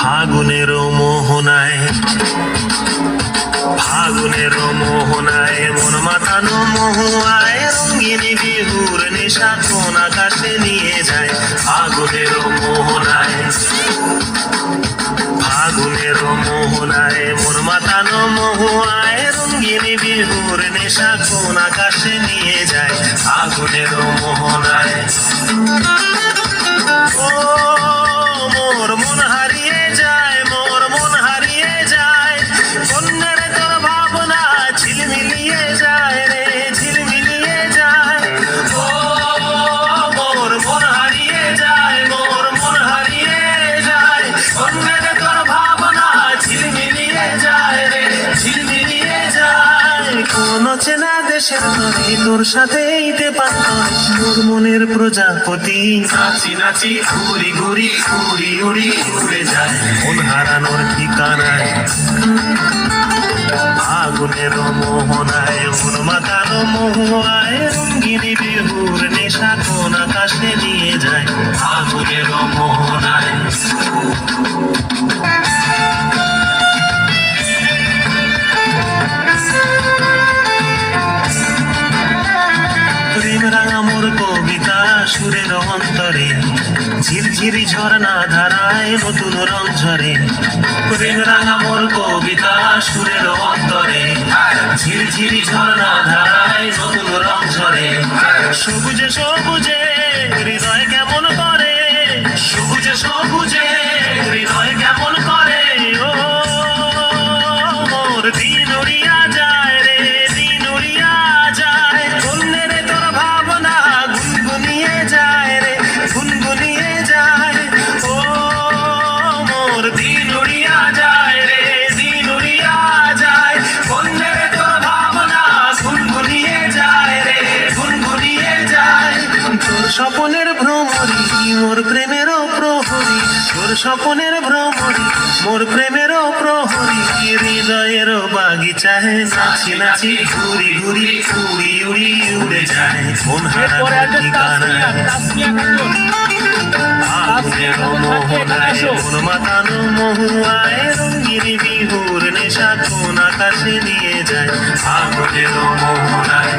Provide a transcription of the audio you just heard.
ফাগুনের মোহনায় মন মাতানো মহুয়ায় রঙিনী বিহুর নেশা কোন আকাশে নিয়ে যায়। ফাগুনের মোহনায় মন মাতানো মহুয়ায় রঙিনী বিহুর নেশা কোন আকাশে নিয়ে যায়। ফাগুনের মোহনায় ও মোর মন হারিয়ে যায়, মোর মন হারিয়ে যায়, কন্যার তোর ভাবনা ঝিলমিলিয়ে যায় রে, ঝিলমিলিয়ে যায়। ও মোর মন হারিয়ে যায়, মোর মন হারিয়ে যায়, কন্যার তোর ভাবনা ঝিলমিলিয়ে যায় রে, ঝিলমিলিয়ে যায়। কোন চেনা দেশের তরে তোর সাথে ইতে পাতাম মোর মনের প্রজাপতি নাচি নাচি ঘুরি ঘুরি উড়ি উড়ি উড়ে যায় মন হারানোর ঠিকানায়। ফাগুনের মোহনায় মন মাতানো মহুয়ায় রঙ্গিনী বিহুর নেশা কোন আকাশে নিয়ে যায়। ফাগুনের মোহনায় প্রেম রাঙা মোর কবিতা সুরের অন্তরে ঝিরঝিরি ঝর্ণা ধারায় নতুন রং ঝরে। প্রেম রাঙা মোর কবিতা সুরের অন্তরে ঝিরঝিরি ঝর্ণা ধারায় নতুন রং ঝরে। সবুজে সবুজে হৃদয় কেমন করে, সবুজে সবুজে হৃদয় কেমন করে। ও মোর দিন উড়িয়া যায় রে, দিন উড়িয়া যায়, কন্যের তোর ভাবনা গুনগুনিয়ে যায় রে, গুনগুনিয়ে যায়। ও মোর দিন উড়িয়া যায় রে, দিন উড়িয়া যায়, কন্যের তোর ভাবনা গুনগুনিয়ে যায় রে, গুনগুনিয়ে যায়। তোর স্বপনের ভ্রমরি মোর প্রেমেরও প্রহরী, তোর স্বপনের ভ্রমরি মোর প্রেমেরও প্রহরী। হৃদয়ের বাগিচায় নাচি নাচি ঘুরি ঘুরি উড়ি উড়ি উড়ে যায় মন হারানোর ঠিকানায়। ফাগুনের মোহনায় মন মাতানো মহুয়ায় রঙিনী বিহুর নেশা কোন আকাশে নিয়ে যায়। ফাগুনের মোহনায়